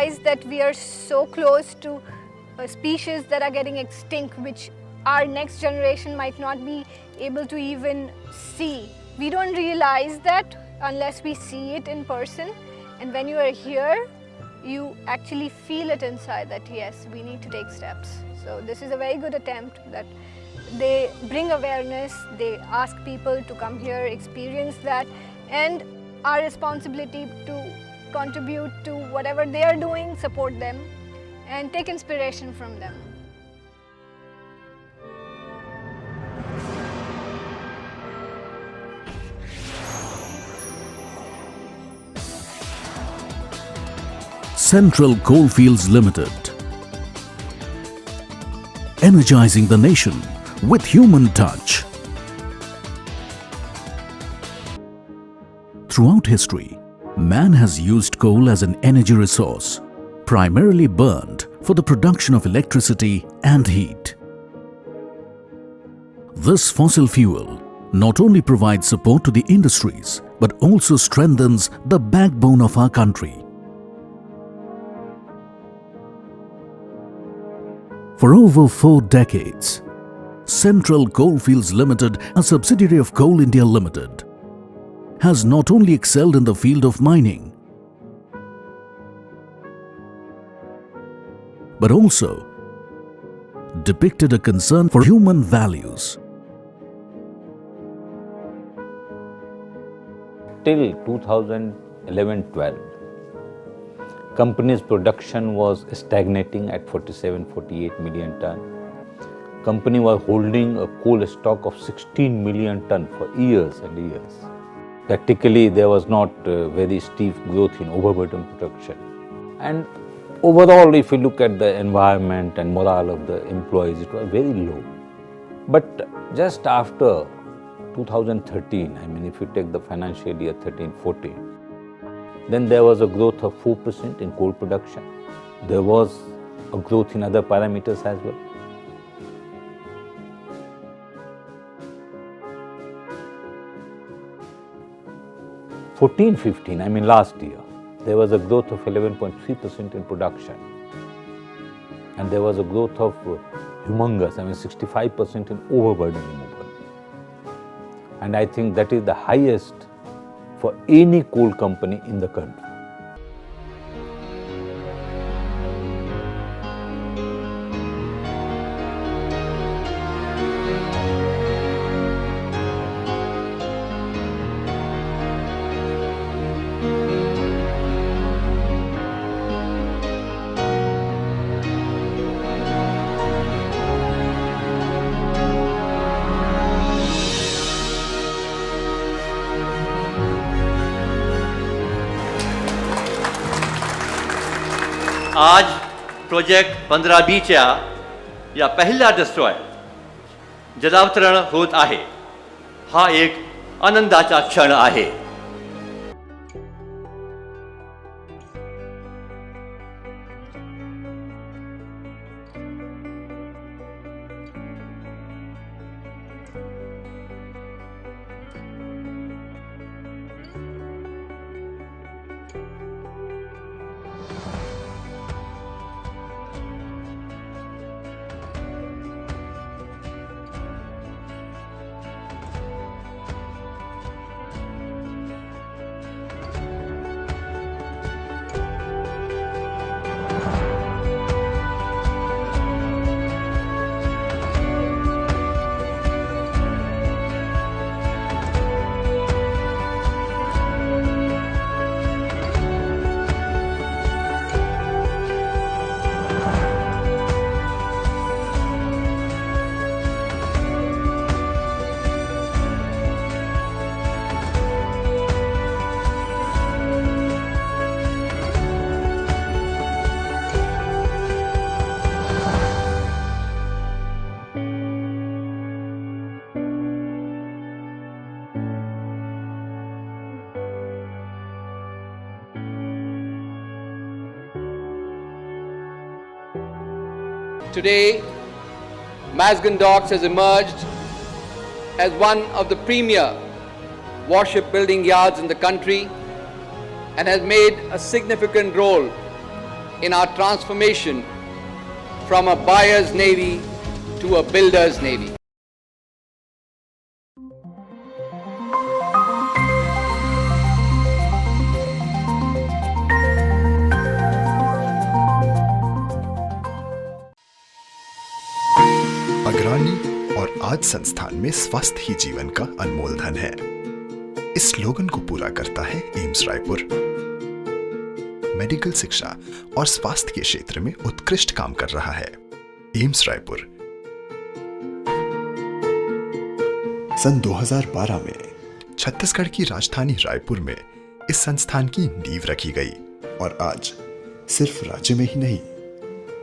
realize that we are so close to species that are getting extinct, which our next generation might not be able to even see. We don't realize that unless we see it in person, and when you are here, you actually feel it inside that yes, we need to take steps. So this is a very good attempt that they bring awareness, they ask people to come here, experience that, and our responsibility to contribute to whatever they are doing, support them, and take inspiration from them. Central Coalfields Limited, energizing the nation with human touch. Throughout history, man has used coal as an energy resource, primarily burned for the production of electricity and heat. This fossil fuel not only provides support to the industries but also strengthens the backbone of our country. For over 4 decades, Central Coalfields Limited, a subsidiary of Coal India Limited, has not only excelled in the field of mining, but also depicted a concern for human values. Till 2011-12, company's production was stagnating at 47-48 million ton. Company was holding a coal stock of 16 million ton for years and years. Practically, there was not very steep growth in overburden production. And overall, if you look at the environment and morale of the employees, it was very low. But just after 2013, I mean, if you take the financial year 13-14, then there was a growth of 4% in coal production. There was a growth in other parameters as well. I mean last year, there was a growth of 11.3% in production. And there was a growth of humongous, I mean 65% in overburden removal. And I think that is the highest for any coal company in the country. आज project 15B या पहिला destroy जलावतरण होत आहे. हा एक आनंदाचा क्षण आहे. Today, Mazgan Docks has emerged as one of the premier warship building yards in the country and has made a significant role in our transformation from a buyer's navy to a builder's navy. अग्रणी और आज संस्थान में स्वस्थ ही जीवन का अनमोल धन है। इस स्लोगन को पूरा करता है एम्स रायपुर। मेडिकल शिक्षा और स्वास्थ्य के क्षेत्र में उत्कृष्ट काम कर रहा है एम्स रायपुर। सन 2012 में छत्तीसगढ़ की राजधानी रायपुर में इस संस्थान की नींव रखी गई और आज सिर्फ राज्य में ही नहीं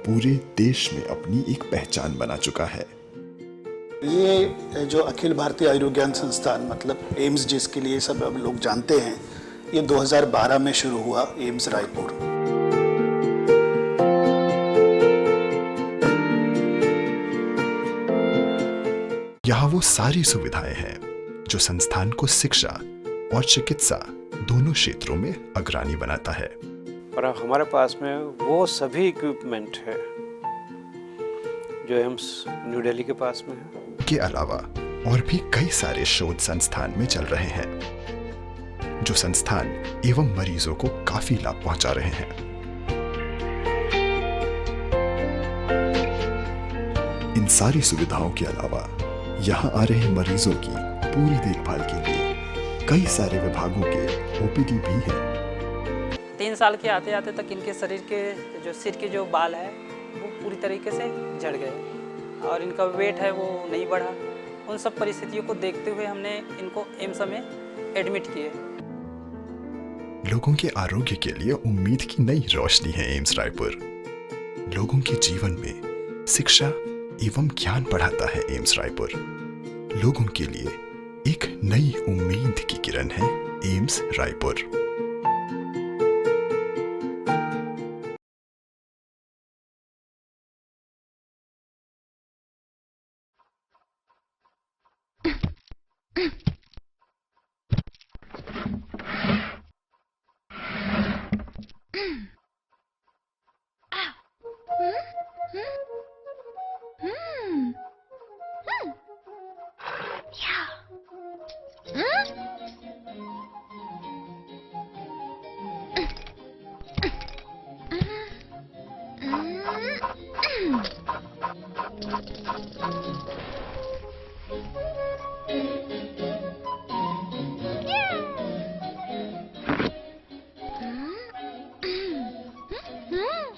पूरे देश में अपनी एक पहचान बना चुका है। ये जो अखिल भारतीय आयुर्विज्ञान संस्थान मतलब एम्स जिसके लिए सब अब लोग जानते हैं, ये 2012 में शुरू हुआ एम्स रायपुर। यहाँ वो सारी सुविधाएं हैं जो संस्थान को शिक्षा और चिकित्सा दोनों क्षेत्रों में अग्रणी बनाता है। और हमारे पास में वो सभी इक्विपमेंट है जो एम्स न्यू दिल्ली के पास में है। के अलावा और भी कई सारे शोध संस्थान में चल रहे हैं जो संस्थान एवं मरीजों को काफी लाभ पहुंचा रहे हैं। इन सारी सुविधाओं के अलावा यहाँ आ रहे मरीजों की पूरी देखभाल के लिए कई सारे विभागों के ओपीडी भी हैं। 3 साल के आते आते तक इनके शरीर के जो सिर के जो बाल है वो पूरी तरीके से झड़ गए और इनका वेट है वो नहीं बढ़ा। उन सब परिस्थितियों को देखते हुए हमने इनको एम्स में एडमिट किए। लोगों के आरोग्य के लिए उम्मीद की नई रोशनी है एम्स रायपुर। लोगों के जीवन में शिक्षा एवं ज्ञान बढ़ाता है एम्स रायपुर। लोगों के लिए एक नई उम्मीद की किरण है एम्स रायपुर।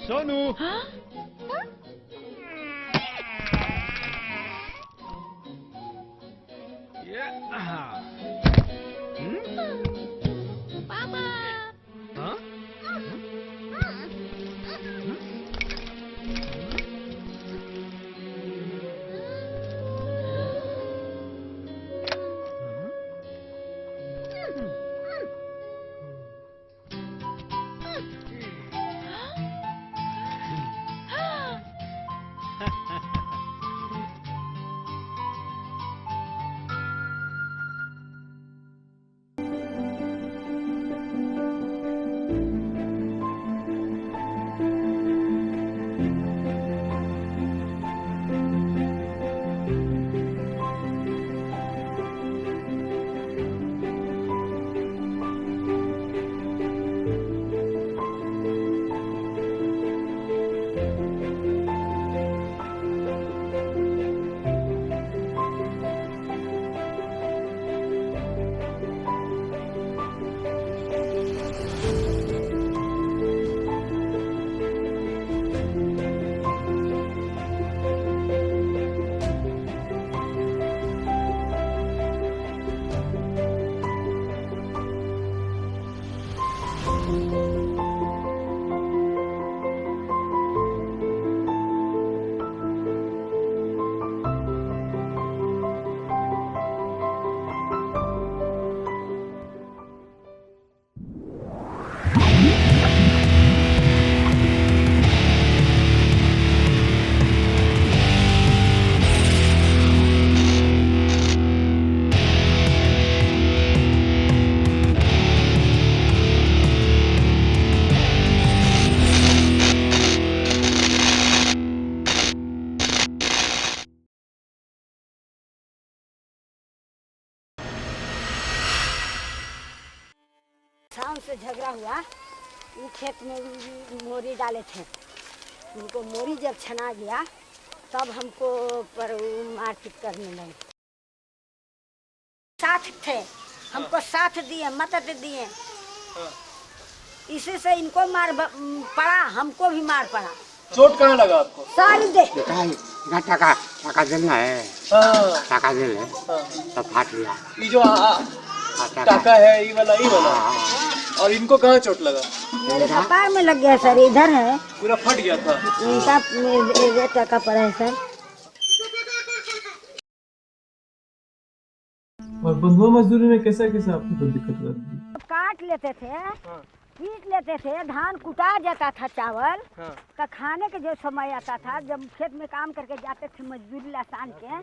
सोनू शाम से झगड़ा हुआ, वो खेत में मोरी डाले थे, उनको मोरी जब छना गया तब हमको पर मारपीट करने लगे। साथ थे, हमको साथ दिए, मदद दिए, इसी से इनको मार पड़ा, हमको भी मार पड़ा। चोट कहाँ लगा आपको? सारी दे टाका देना है, टाका दे ले, तब फाट गया। ये जो टाका है, ये वाला और इनको कहाँ चोट लगा? मेरे कपार में लग गया सर, इधर है, पूरा फट गया था। इनका टाका पड़ा है सर। और बंधुआ मजदूरी में कैसा आपको कोई दिक्कत होती? काट लेते थे, पीट लेते थे, धान कुटा जाता था चावल का, खाने के जो समय आता था, जब खेत में काम करके जाते थे मजदूरी लासान के,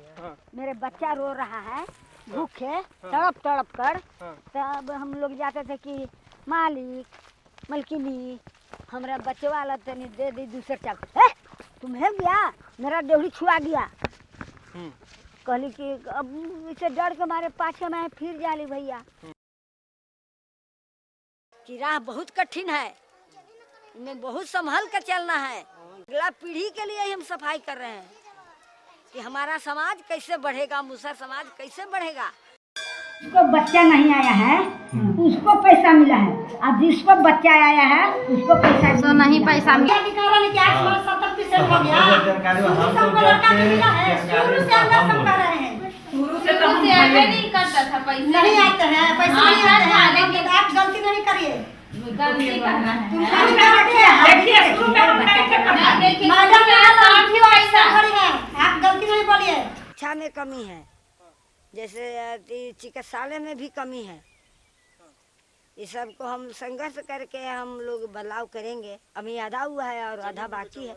मेरे बच्चा रो रहा है भूखे तड़प तड़प कर, तब हम लोग जाते थे कि मालिक मलकिनी हमारा बच्चे वाला तनी दे दी दूसरे चावल। तुम्हें गया मेरा डेहरी छुआ गया, कहली कि अब इसे डर के मारे पाछे में फिर जाली भैया कि राह बहुत कठिन है, इनमें बहुत संभल कर चलना है। अगला पीढ़ी के लिए हम सफाई कर रहे हैं कि हमारा समाज कैसे बढ़ेगा, मुसर समाज कैसे बढ़ेगा। जिसको बच्चा नहीं आया है उसको पैसा मिला है, और जिसको बच्चा आया है उसको पैसा तो नहीं पैसा मिला। नहीं करता था, पैसा नहीं आता है, पैसा नहीं आता है, आप गलती नहीं करिए, गलती करना है। देखिए शुरू में हम आप गलती नहीं बोलिए। शिक्षा में कमी है, जैसे चिकित्सालय में भी कमी है, इस सब को हम संघर्ष करके हम लोग बदलाव करेंगे। अभी आधा हुआ है और आधा बाकी है।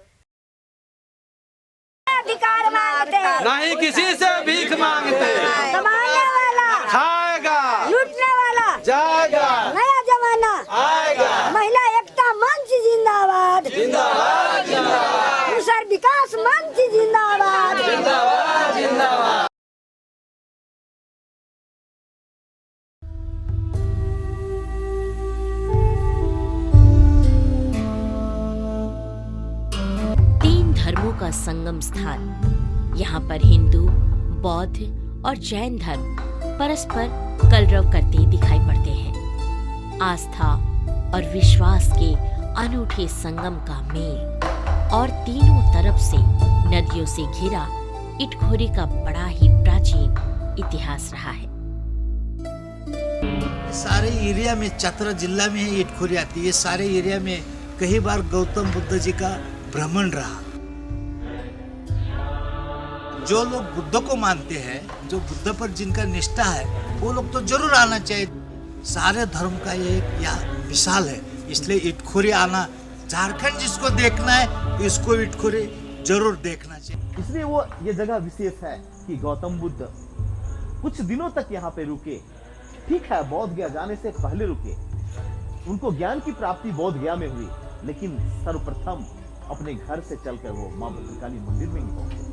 अधिकार मांगते नहीं किसी से भीख मांगते, कमाने वाला खाएगा, लूटने वाला जाएगा, नया जमाना आएगा। महिला एकता मंच जिंदाबाद, जिंदाबाद जिंदाबाद, मुसर विकास मंच जिंदाबाद, जिंदाबाद जिंदाबाद। धर्मों का संगम स्थान, यहाँ पर हिंदू, बौद्ध और जैन धर्म परस्पर कलरव करते दिखाई पड़ते हैं। आस्था और विश्वास के अनूठे संगम का मेल और तीनों तरफ से नदियों से घिरा इटखोरी का बड़ा ही प्राचीन इतिहास रहा है। सारे एरिया में, चतरा जिला में इटखोरी आती है। ये सारे एरिया में कई बार गौतम बुद्ध जी का भ्रमण रहा। जो लोग बुद्ध को मानते हैं, जो बुद्ध पर जिनका निष्ठा है, वो लोग तो जरूर आना चाहिए। सारे धर्म का ये एक मिसाल है, इसलिए इटखोरी आना, झारखंड जिसको देखना है इसको इटखोरी जरूर देखना चाहिए। इसलिए वो ये जगह विशेष है कि गौतम बुद्ध कुछ दिनों तक यहाँ पे रुके। ठीक है, बोध गया जाने से पहले रुके, उनको ज्ञान की प्राप्ति बोध गया में हुई, लेकिन सर्वप्रथम अपने घर से चलकर वो माँ भद्रकाली मंदिर में ही पहुंचे।